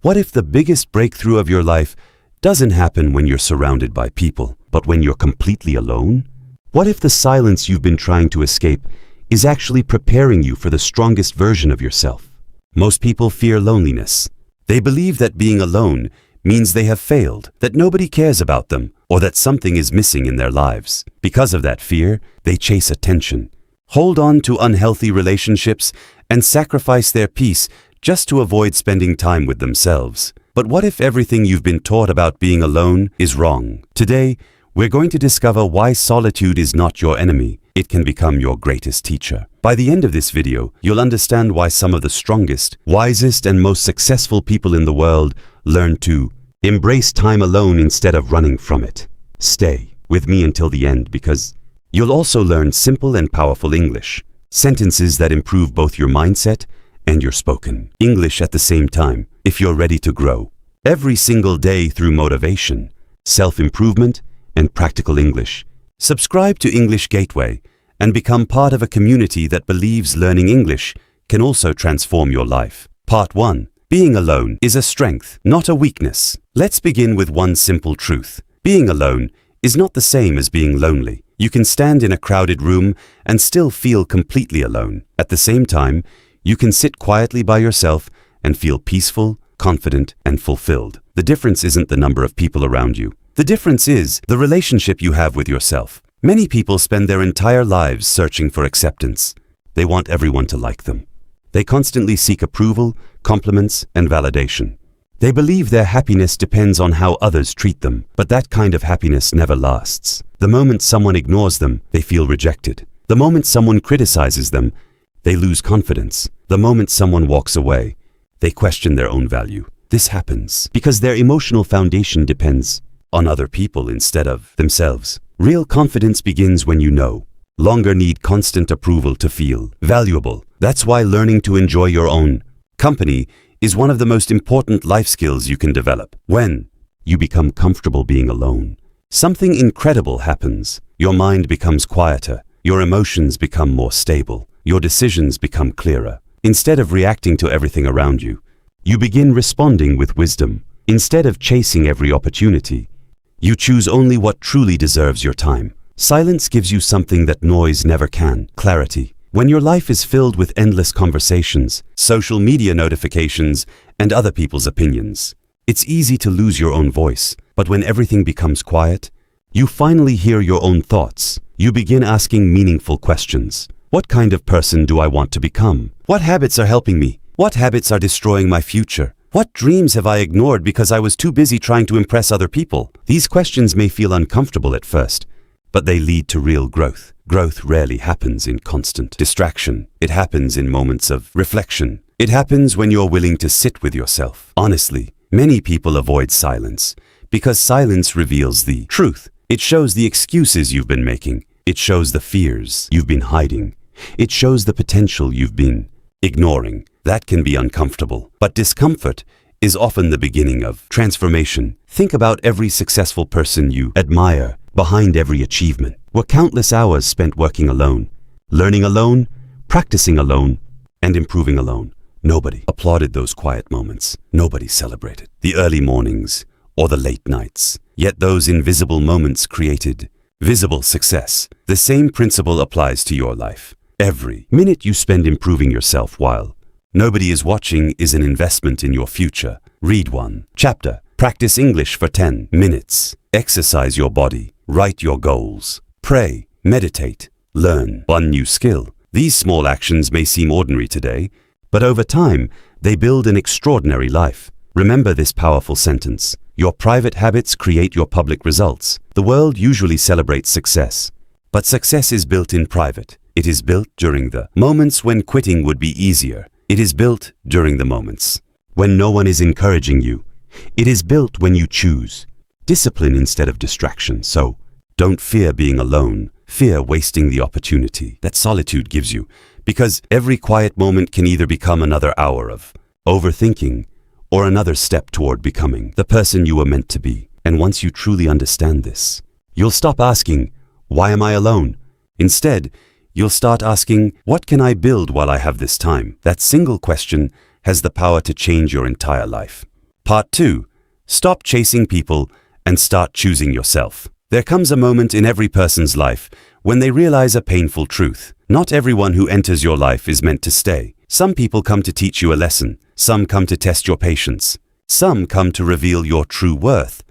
What if the biggest breakthrough of your life doesn't happen when you're surrounded by people, but when you're completely alone? What if the silence you've been trying to escape is actually preparing you for the strongest version of yourself? Most people fear loneliness. They believe that being alone means they have failed, that nobody cares about them, or that something is missing in their lives. Because of that fear, they chase attention, hold on to unhealthy relationships, and sacrifice their peace just to avoid spending time with themselves. But what if everything you've been taught about being alone is wrong? Today, we're going to discover why solitude is not your enemy. It can become your greatest teacher. By the end of this video, you'll understand why some of the strongest, wisest, and most successful people in the world learn to embrace time alone instead of running from it. Stay with me until the end because you'll also learn simple and powerful English, sentences that improve both your mindset and your spoken English at the same time if you're ready to grow every single day through motivation, self-improvement, and practical English. Subscribe to English Gateway and become part of a community that believes learning English can also transform your life. Part 1. Being alone is a strength, not a weakness. Let's begin with one simple truth. Being alone is not the same as being lonely. You can stand in a crowded room and still feel completely alone. At the same time, you can sit quietly by yourself and feel peaceful, confident, and fulfilled. The difference isn't the number of people around you. The difference is the relationship you have with yourself. Many people spend their entire lives searching for acceptance. They want everyone to like them. They constantly seek approval, compliments, and validation. They believe their happiness depends on how others treat them, but that kind of happiness never lasts. The moment someone ignores them, they feel rejected. The moment someone criticizes them, they lose confidence. The moment someone walks away, they question their own value. This happens because their emotional foundation depends on other people instead of themselves. Real confidence begins when you no longer need constant approval to feel valuable. That's why learning to enjoy your own company is one of the most important life skills you can develop. When you become comfortable being alone, something incredible happens. Your mind becomes quieter, your emotions become more stable, your decisions become clearer. Instead of reacting to everything around you, you begin responding with wisdom. Instead of chasing every opportunity, you choose only what truly deserves your time. Silence gives you something that noise never can: clarity. When your life is filled with endless conversations, social media notifications, and other people's opinions, it's easy to lose your own voice. But when everything becomes quiet, you finally hear your own thoughts. You begin asking meaningful questions. What kind of person do I want to become? What habits are helping me? What habits are destroying my future? What dreams have I ignored because I was too busy trying to impress other people? These questions may feel uncomfortable at first, but they lead to real growth. Growth rarely happens in constant distraction. It happens in moments of reflection. It happens when you're willing to sit with yourself. Honestly, many people avoid silence because silence reveals the truth. It shows the excuses you've been making. It shows the fears you've been hiding. It shows the potential you've been ignoring. That can be uncomfortable, but discomfort is often the beginning of transformation. Think about every successful person you admire. Behind every achievement were countless hours spent working alone, learning alone, practicing alone, and improving alone. Nobody applauded those quiet moments. Nobody celebrated the early mornings or the late nights. Yet those invisible moments created visible success. The same principle applies to your life. Every minute you spend improving yourself while nobody is watching is an investment in your future. Read one chapter. Practice English for 10 minutes. Exercise your body. Write your goals. Pray. Meditate. Learn one new skill. These small actions may seem ordinary today, but over time, they build an extraordinary life. Remember this powerful sentence: your private habits create your public results. The world usually celebrates success, but success is built in private. It is built during the moments when quitting would be easier. It is built during the moments when no one is encouraging you. It is built when you choose discipline instead of distraction. So, don't fear being alone. Fear wasting the opportunity that solitude gives you, because every quiet moment can either become another hour of overthinking or another step toward becoming the person you were meant to be. And once you truly understand this, you'll stop asking, "Why am I alone?" Instead, you'll start asking, "What can I build while I have this time?" That single question has the power to change your entire life. Part 2. Stop chasing people and start choosing yourself. There comes a moment in every person's life when they realize a painful truth. Not everyone who enters your life is meant to stay. Some people come to teach you a lesson. Some come to test your patience. Some come to reveal your true worth.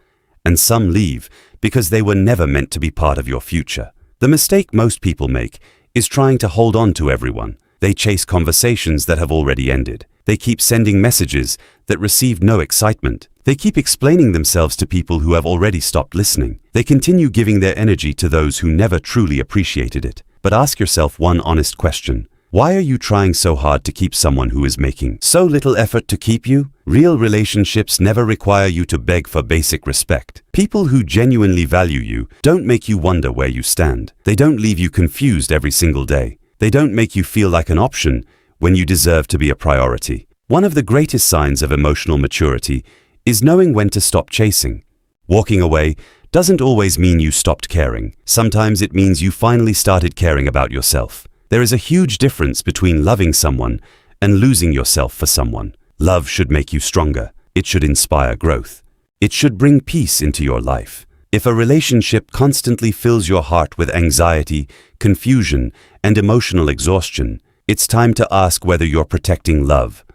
And some leave because they were never meant to be part of your future. The mistake most people make is trying to hold on to everyone. They chase conversations that have already ended. They keep sending messages that receive no excitement. They keep explaining themselves to people who have already stopped listening. They continue giving their energy to those who never truly appreciated it. But ask yourself one honest question. Why are you trying so hard to keep someone who is making so little effort to keep you? Real relationships never require you to beg for basic respect. People who genuinely value you don't make you wonder where you stand. They don't leave you confused every single day. They don't make you feel like an option when you deserve to be a priority. One of the greatest signs of emotional maturity is knowing when to stop chasing. Walking away doesn't always mean you stopped caring. Sometimes it means you finally started caring about yourself. There is a huge difference between loving someone and losing yourself for someone. Love should make you stronger. It should inspire growth. It should bring peace into your life. If a relationship constantly fills your heart with anxiety, confusion, and emotional exhaustion, it's time to ask whether you're protecting love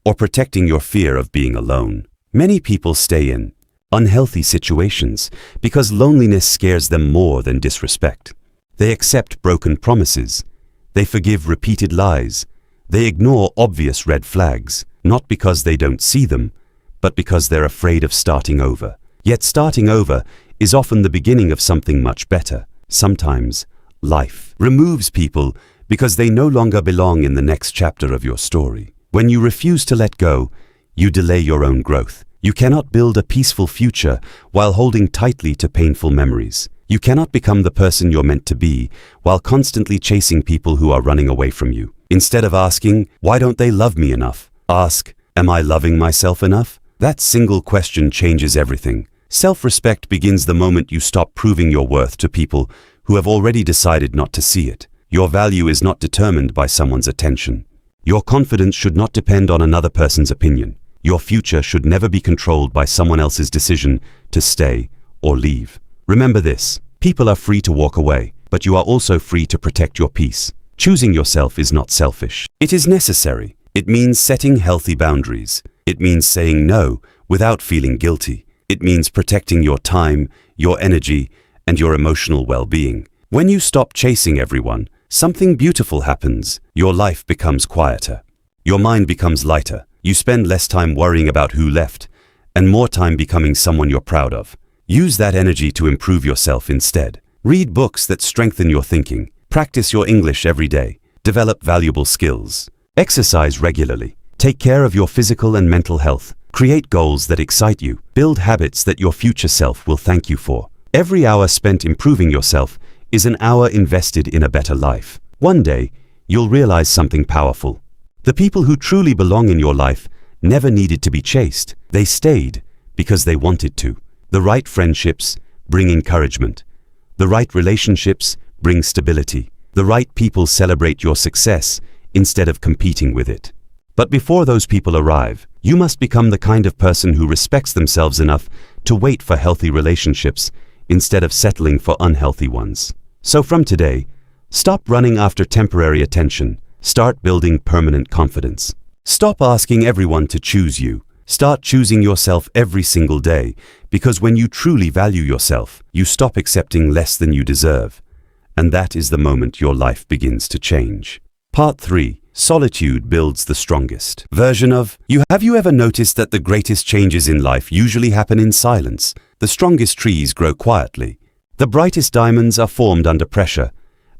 or protecting your fear of being alone. Many people stay in unhealthy situations because loneliness scares them more than disrespect. They accept broken promises. They forgive repeated lies. They ignore obvious red flags, not because they don't see them, but because they're afraid of starting over. Yet starting over is often the beginning of something much better. Sometimes, life removes people because they no longer belong in the next chapter of your story. When you refuse to let go, you delay your own growth. You cannot build a peaceful future while holding tightly to painful memories. You cannot become the person you're meant to be while constantly chasing people who are running away from you. Instead of asking, why don't they love me enough? Ask, am I loving myself enough? That single question changes everything. Self-respect begins the moment you stop proving your worth to people who have already decided not to see it. Your value is not determined by someone's attention. Your confidence should not depend on another person's opinion. Your future should never be controlled by someone else's decision to stay or leave. Remember this, people are free to walk away, but you are also free to protect your peace. Choosing yourself is not selfish. It is necessary. It means setting healthy boundaries. It means saying no without feeling guilty. It means protecting your time, your energy, and your emotional well-being. When you stop chasing everyone, something beautiful happens. Your life becomes quieter. Your mind becomes lighter. You spend less time worrying about who left and more time becoming someone you're proud of. Use that energy to improve yourself instead. Read books that strengthen your thinking. Practice your English every day. Develop valuable skills. Exercise regularly. Take care of your physical and mental health. Create goals that excite you. Build habits that your future self will thank you for. Every hour spent improving yourself is an hour invested in a better life. One day, you'll realize something powerful. The people who truly belong in your life never needed to be chased. They stayed because they wanted to. The right friendships bring encouragement. The right relationships bring stability. The right people celebrate your success instead of competing with it. But before those people arrive, you must become the kind of person who respects themselves enough to wait for healthy relationships instead of settling for unhealthy ones. So from today, stop running after temporary attention. Start building permanent confidence. Stop asking everyone to choose you. Start choosing yourself every single day, because when you truly value yourself, you stop accepting less than you deserve. And that is the moment your life begins to change. Part 3. Solitude builds the strongest version of you. Have you ever noticed that the greatest changes in life usually happen in silence? The strongest trees grow quietly. The brightest diamonds are formed under pressure,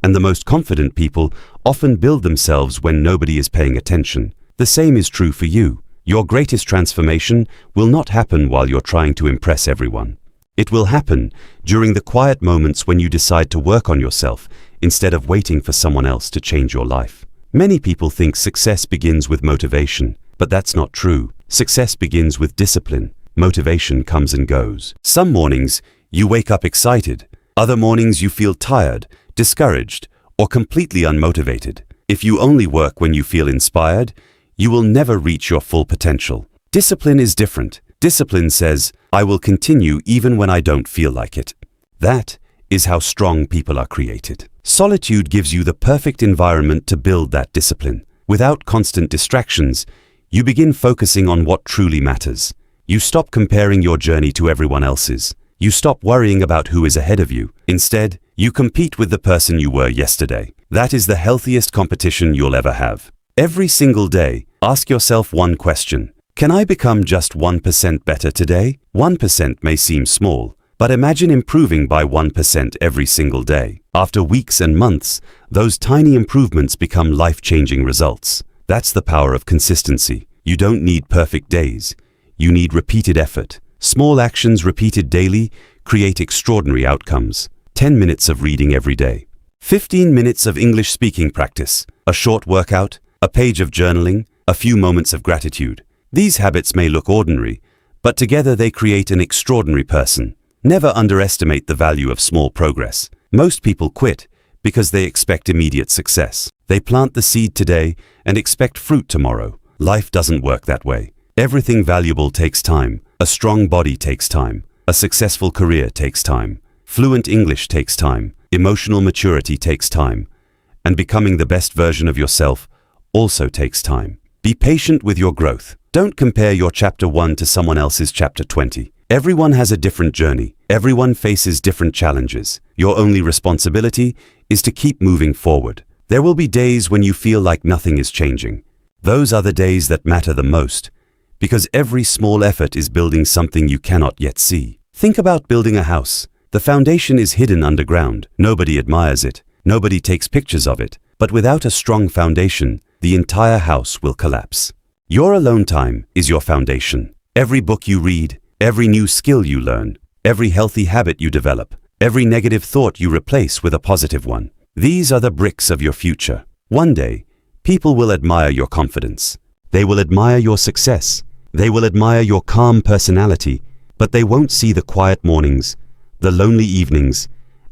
and the most confident people often build themselves when nobody is paying attention. The same is true for you. Your greatest transformation will not happen while you're trying to impress everyone. It will happen during the quiet moments when you decide to work on yourself instead of waiting for someone else to change your life. Many people think success begins with motivation, but that's not true. Success begins with discipline. Motivation comes and goes. Some mornings, you wake up excited. Other mornings you feel tired, discouraged, or completely unmotivated. If you only work when you feel inspired, you will never reach your full potential. Discipline is different. Discipline says, I will continue even when I don't feel like it. That is how strong people are created. Solitude gives you the perfect environment to build that discipline. Without constant distractions, you begin focusing on what truly matters. You stop comparing your journey to everyone else's. You stop worrying about who is ahead of you. Instead, you compete with the person you were yesterday. That is the healthiest competition you'll ever have. Every single day, ask yourself one question. Can I become just 1% better today? 1% may seem small, but imagine improving by 1% every single day. After weeks and months, those tiny improvements become life-changing results. That's the power of consistency. You don't need perfect days. You need repeated effort. Small actions repeated daily create extraordinary outcomes. 10 minutes of reading every day. 15 minutes of English speaking practice. A short workout. A page of journaling. A few moments of gratitude. These habits may look ordinary, but together they create an extraordinary person. Never underestimate the value of small progress. Most people quit because they expect immediate success. They plant the seed today and expect fruit tomorrow. Life doesn't work that way. Everything valuable takes time. A strong body takes time. A successful career takes time. Fluent English takes time. Emotional maturity takes time. And becoming the best version of yourself also takes time. Be patient with your growth. Don't compare your chapter 1 to someone else's chapter 20. Everyone has a different journey. Everyone faces different challenges. Your only responsibility is to keep moving forward. There will be days when you feel like nothing is changing. Those are the days that matter the most, because every small effort is building something you cannot yet see. Think about building a house. The foundation is hidden underground. Nobody admires it. Nobody takes pictures of it. But without a strong foundation, the entire house will collapse. Your alone time is your foundation. Every book you read, every new skill you learn, every healthy habit you develop, every negative thought you replace with a positive one. These are the bricks of your future. One day, people will admire your confidence. They will admire your success. They will admire your calm personality, but they won't see the quiet mornings, the lonely evenings,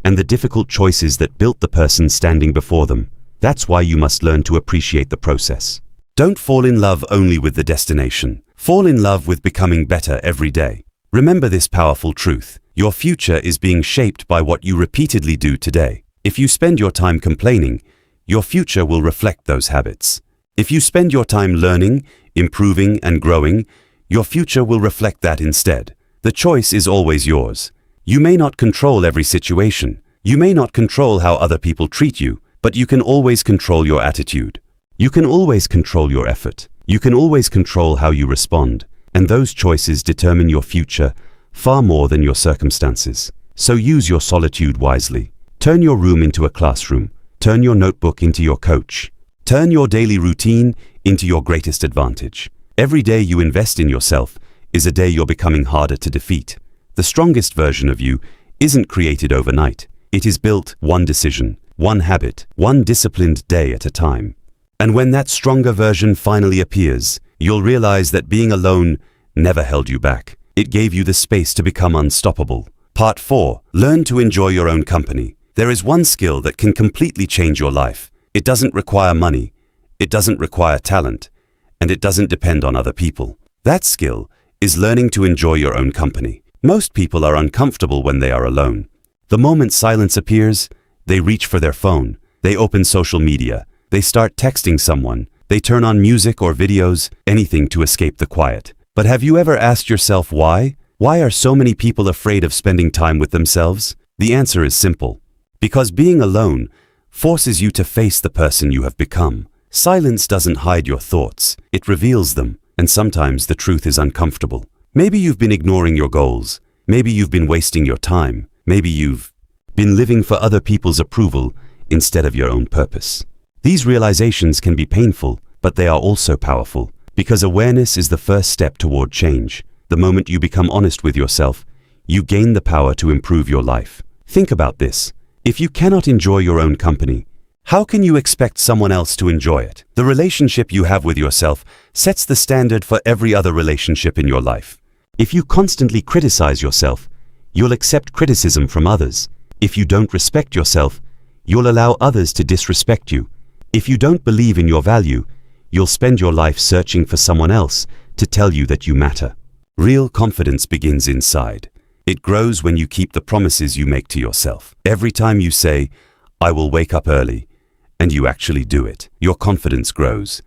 and the difficult choices that built the person standing before them. That's why you must learn to appreciate the process. Don't fall in love only with the destination. Fall in love with becoming better every day. Remember this powerful truth. Your future is being shaped by what you repeatedly do today. If you spend your time complaining, your future will reflect those habits. If you spend your time learning, improving, and growing, your future will reflect that instead. The choice is always yours. You may not control every situation. You may not control how other people treat you, but you can always control your attitude. You can always control your effort. You can always control how you respond. And those choices determine your future far more than your circumstances. So use your solitude wisely. Turn your room into a classroom. Turn your notebook into your coach. Turn your daily routine into your greatest advantage. Every day you invest in yourself is a day you're becoming harder to defeat. The strongest version of you isn't created overnight. It is built one decision, one habit, one disciplined day at a time. And when that stronger version finally appears, you'll realize that being alone never held you back. It gave you the space to become unstoppable. Part 4. Learn to enjoy your own company. There is one skill that can completely change your life. It doesn't require money. It doesn't require talent. And it doesn't depend on other people. That skill is learning to enjoy your own company. Most people are uncomfortable when they are alone. The moment silence appears, they reach for their phone. They open social media. They start texting someone. They turn on music or videos, anything to escape the quiet. But have you ever asked yourself why? Why are so many people afraid of spending time with themselves? The answer is simple. Because being alone forces you to face the person you have become. Silence doesn't hide your thoughts. It reveals them. And sometimes the truth is uncomfortable. Maybe you've been ignoring your goals. Maybe you've been wasting your time. Maybe you've been living for other people's approval instead of your own purpose. These realizations can be painful, but they are also powerful, because awareness is the first step toward change. The moment you become honest with yourself, you gain the power to improve your life. Think about this. If you cannot enjoy your own company, how can you expect someone else to enjoy it? The relationship you have with yourself sets the standard for every other relationship in your life. If you constantly criticize yourself, you'll accept criticism from others. If you don't respect yourself, you'll allow others to disrespect you. If you don't believe in your value, you'll spend your life searching for someone else to tell you that you matter. Real confidence begins inside. It grows when you keep the promises you make to yourself. Every time you say, "I will wake up early," and you actually do it, your confidence grows.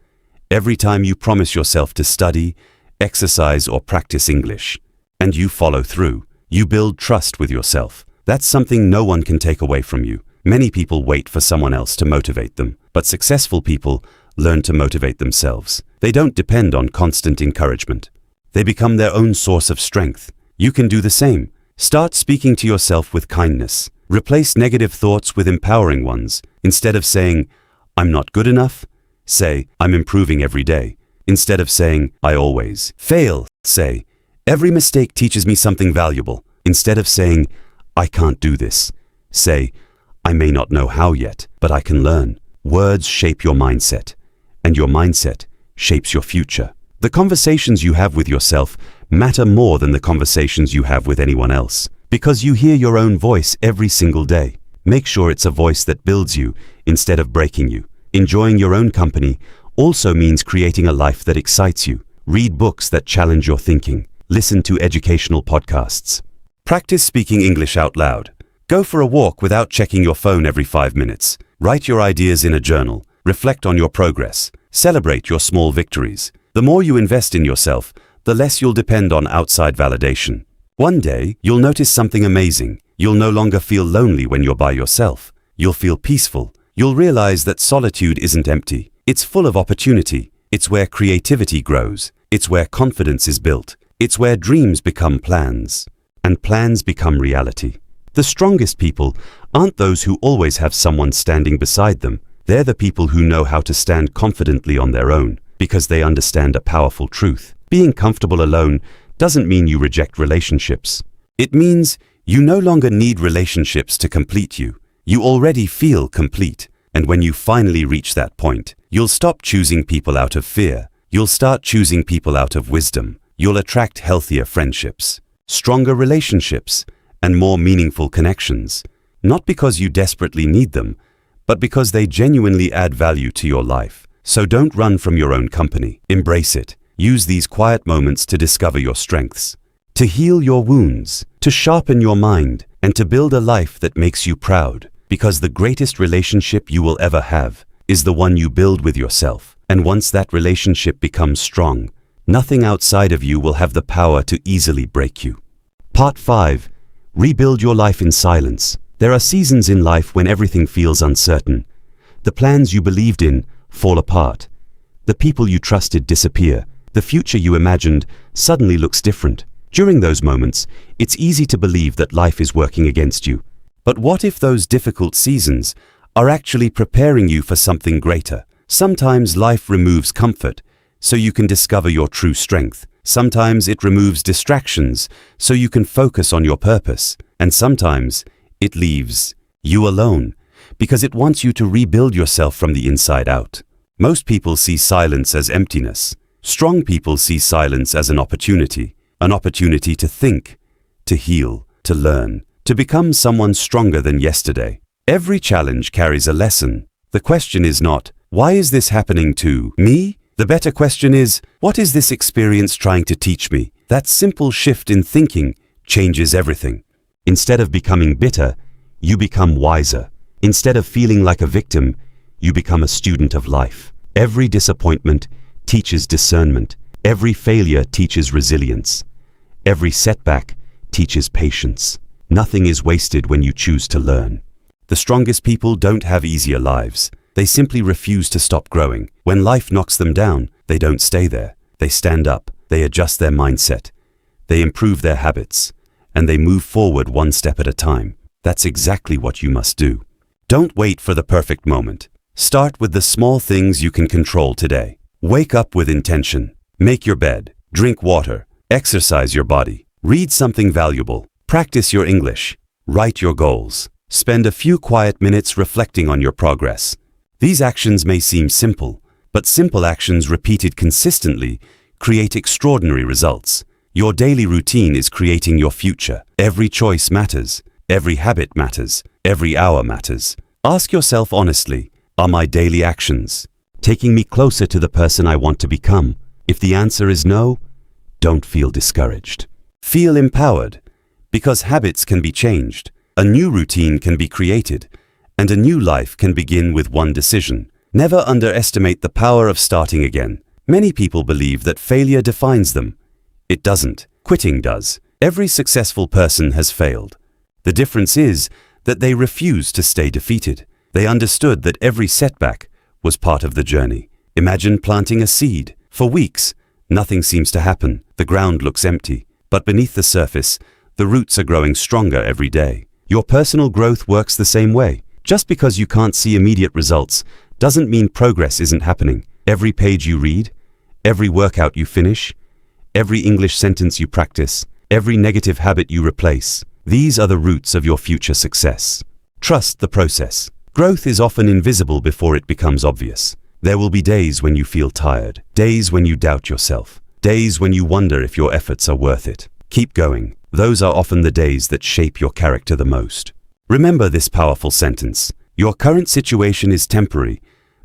Every time you promise yourself to study, exercise, or practice English, and you follow through, you build trust with yourself. That's something no one can take away from you. Many people wait for someone else to motivate them, but successful people learn to motivate themselves. They don't depend on constant encouragement. They become their own source of strength. You can do the same. Start speaking to yourself with kindness. Replace negative thoughts with empowering ones. Instead of saying, "I'm not good enough," say, "I'm improving every day." Instead of saying, "I always fail," say, "Every mistake teaches me something valuable." Instead of saying, "I can't do this," say, "I may not know how yet, but I can learn." Words shape your mindset, and your mindset shapes your future. The conversations you have with yourself matter more than the conversations you have with anyone else, because you hear your own voice every single day. Make sure it's a voice that builds you instead of breaking you. Enjoying your own company also means creating a life that excites you. Read books that challenge your thinking. Listen to educational podcasts. Practice speaking English out loud. Go for a walk without checking your phone every 5 minutes. Write your ideas in a journal. Reflect on your progress. Celebrate your small victories. The more you invest in yourself, the less you'll depend on outside validation. One day, you'll notice something amazing. You'll no longer feel lonely when you're by yourself. You'll feel peaceful. You'll realize that solitude isn't empty. It's full of opportunity. It's where creativity grows. It's where confidence is built. It's where dreams become plans, and plans become reality. The strongest people aren't those who always have someone standing beside them. They're the people who know how to stand confidently on their own, because they understand a powerful truth. Being comfortable alone doesn't mean you reject relationships. It means you no longer need relationships to complete you. You already feel complete. And when you finally reach that point, you'll stop choosing people out of fear. You'll start choosing people out of wisdom. You'll attract healthier friendships, stronger relationships, and more meaningful connections. Not because you desperately need them, but because they genuinely add value to your life. So don't run from your own company. Embrace it. Use these quiet moments to discover your strengths, to heal your wounds, to sharpen your mind, and to build a life that makes you proud. Because the greatest relationship you will ever have is the one you build with yourself. And once that relationship becomes strong, nothing outside of you will have the power to easily break you. Part 5. Rebuild your life in silence. There are seasons in life when everything feels uncertain. The plans you believed in fall apart. The people you trusted disappear. The future you imagined suddenly looks different. During those moments, it's easy to believe that life is working against you. But what if those difficult seasons are actually preparing you for something greater? Sometimes life removes comfort, so you can discover your true strength. Sometimes it removes distractions, so you can focus on your purpose. And sometimes it leaves you alone, because it wants you to rebuild yourself from the inside out. Most people see silence as emptiness. Strong people see silence as an opportunity to think, to heal, to learn, to become someone stronger than yesterday. Every challenge carries a lesson. The question is not, why is this happening to me? The better question is, what is this experience trying to teach me? That simple shift in thinking changes everything. Instead of becoming bitter, you become wiser. Instead of feeling like a victim, you become a student of life. Every disappointment teaches discernment. Every failure teaches resilience. Every setback teaches patience. Nothing is wasted when you choose to learn. The strongest people don't have easier lives. They simply refuse to stop growing. When life knocks them down, they don't stay there. They stand up. They adjust their mindset. They improve their habits. And they move forward one step at a time. That's exactly what you must do. Don't wait for the perfect moment. Start with the small things you can control today. Wake up with intention. Make your bed. Drink water. Exercise your body. Read something valuable. Practice your English. Write your goals. Spend a few quiet minutes reflecting on your progress. These actions may seem simple, but simple actions repeated consistently create extraordinary results. Your daily routine is creating your future. Every choice matters. Every habit matters. Every hour matters. Ask yourself honestly, are my daily actions taking me closer to the person I want to become? If the answer is no, Don't feel discouraged. Feel empowered, because habits can be changed, a new routine can be created, and a new life can begin with one decision. Never underestimate the power of starting again. Many people believe that failure defines them. It doesn't. Quitting does. Every successful person has failed. The difference is that they refused to stay defeated. They understood that every setback was part of the journey. Imagine planting a seed. For weeks, nothing seems to happen. The ground looks empty. But beneath the surface, the roots are growing stronger every day. Your personal growth works the same way. Just because you can't see immediate results doesn't mean progress isn't happening. Every page you read, every workout you finish, every English sentence you practice, every negative habit you replace, these are the roots of your future success. Trust the process. Growth is often invisible before it becomes obvious. There will be days when you feel tired, days when you doubt yourself, days when you wonder if your efforts are worth it. Keep going. Those are often the days that shape your character the most. Remember this powerful sentence. Your current situation is temporary,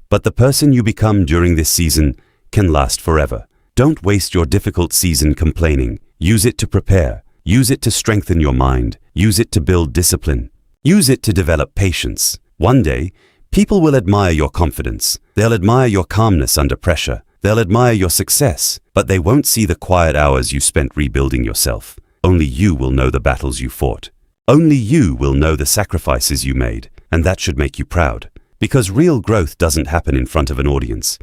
but the person you become during this season can last forever. Don't waste your difficult season complaining. Use it to prepare. Use it to strengthen your mind. Use it to build discipline. Use it to develop patience. One day, people will admire your confidence. They'll admire your calmness under pressure. They'll admire your success, but they won't see the quiet hours you spent rebuilding yourself. Only you will know the battles you fought. Only you will know the sacrifices you made, and that should make you proud. Because real growth doesn't happen in front of an audience.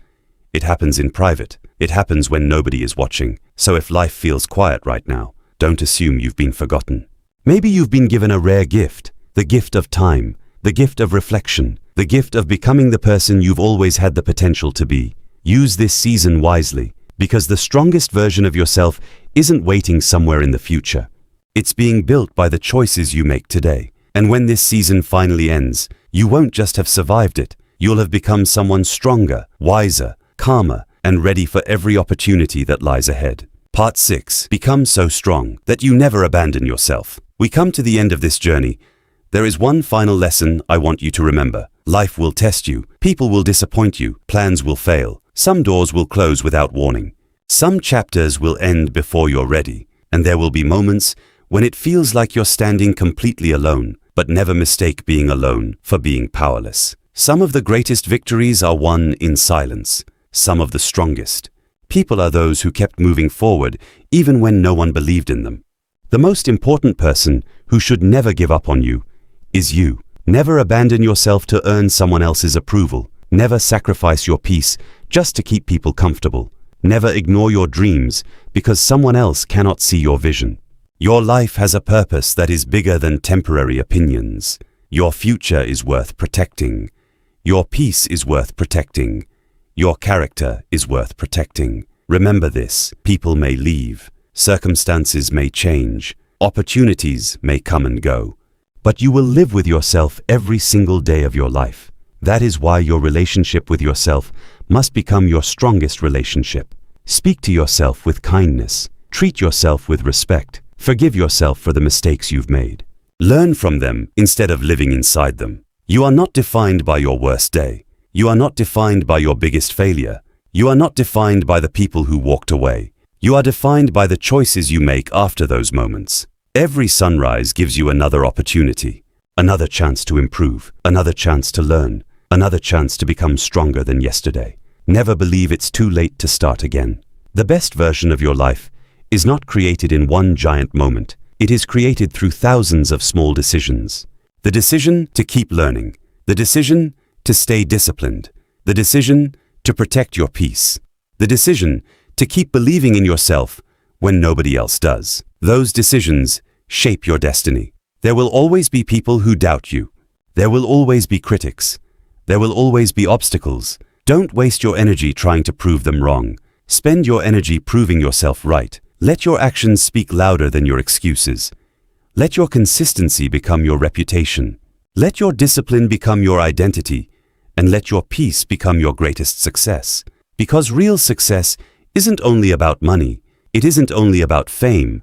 It happens in private. It happens when nobody is watching. So if life feels quiet right now, don't assume you've been forgotten. Maybe you've been given a rare gift, the gift of time, the gift of reflection, the gift of becoming the person you've always had the potential to be. Use this season wisely, because the strongest version of yourself isn't waiting somewhere in the future. It's being built by the choices you make today. And when this season finally ends, you won't just have survived it. You'll have become someone stronger, wiser, calmer, and ready for every opportunity that lies ahead. Part 6. Become so strong that you never abandon yourself. We come to the end of this journey. There is one final lesson I want you to remember. Life will test you. People will disappoint you. Plans will fail. Some doors will close without warning. Some chapters will end before you're ready. And there will be moments when it feels like you're standing completely alone. But never mistake being alone for being powerless. Some of the greatest victories are won in silence. Some of the strongest. People are those who kept moving forward even when no one believed in them. The most important person who should never give up on you is you. Never abandon yourself to earn someone else's approval. Never sacrifice your peace just to keep people comfortable. Never ignore your dreams because someone else cannot see your vision. Your life has a purpose that is bigger than temporary opinions. Your future is worth protecting. Your peace is worth protecting. Your character is worth protecting. Remember this. People may leave. Circumstances may change. Opportunities may come and go. But you will live with yourself every single day of your life. That is why your relationship with yourself must become your strongest relationship. Speak to yourself with kindness. Treat yourself with respect. Forgive yourself for the mistakes you've made. Learn from them instead of living inside them. You are not defined by your worst day. You are not defined by your biggest failure. You are not defined by the people who walked away. You are defined by the choices you make after those moments. Every sunrise gives you another opportunity, another chance to improve, another chance to learn, another chance to become stronger than yesterday. Never believe it's too late to start again. The best version of your life is not created in one giant moment. It is created through thousands of small decisions. The decision to keep learning. The decision to stay disciplined. The decision to protect your peace. The decision to keep believing in yourself when nobody else does. Those decisions shape your destiny. There will always be people who doubt you. There will always be critics. There will always be obstacles. Don't waste your energy trying to prove them wrong. Spend your energy proving yourself right. Let your actions speak louder than your excuses. Let your consistency become your reputation. Let your discipline become your identity, and let your peace become your greatest success. Because real success isn't only about money. It isn't only about fame.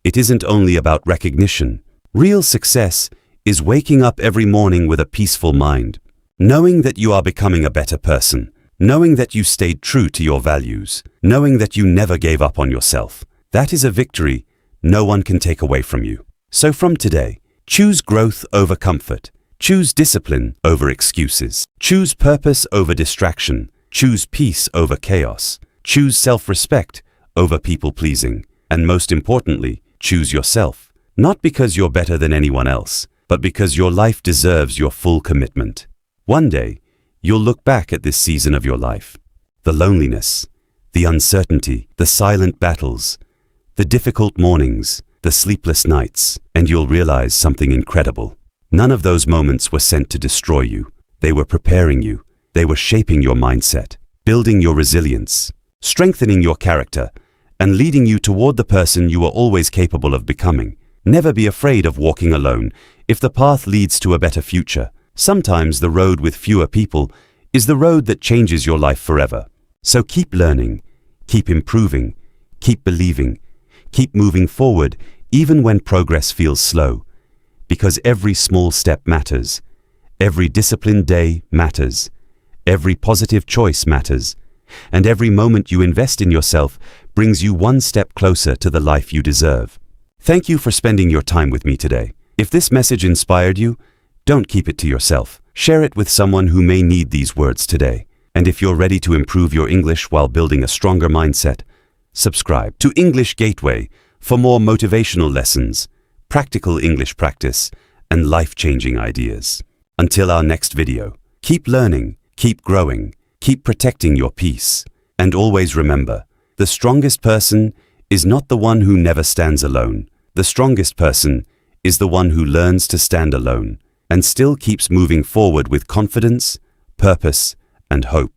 It isn't only about recognition. Real success is waking up every morning with a peaceful mind, knowing that you are becoming a better person, knowing that you stayed true to your values, knowing that you never gave up on yourself, That is a victory no one can take away from you. So from today, choose growth over comfort. Choose discipline over excuses. Choose purpose over distraction. Choose peace over chaos. Choose self-respect over people-pleasing. And most importantly, choose yourself. Not because you're better than anyone else, but because your life deserves your full commitment. One day, you'll look back at this season of your life. The loneliness, the uncertainty, the silent battles, the difficult mornings, the sleepless nights, and you'll realize something incredible. None of those moments were sent to destroy you. They were preparing you. They were shaping your mindset, building your resilience, strengthening your character, and leading you toward the person you are always capable of becoming. Never be afraid of walking alone if the path leads to a better future. Sometimes the road with fewer people is the road that changes your life forever. So keep learning, keep improving, keep believing, keep moving forward even when progress feels slow. Because every small step matters. Every disciplined day matters. Every positive choice matters. And every moment you invest in yourself brings you one step closer to the life you deserve. Thank you for spending your time with me today. If this message inspired you, don't keep it to yourself. Share it with someone who may need these words today. And if you're ready to improve your English while building a stronger mindset, subscribe to English Gateway for more motivational lessons, practical English practice, and life-changing ideas. Until our next video, keep learning, keep growing, keep protecting your peace, and always remember, the strongest person is not the one who never stands alone. The strongest person is the one who learns to stand alone and still keeps moving forward with confidence, purpose, and hope.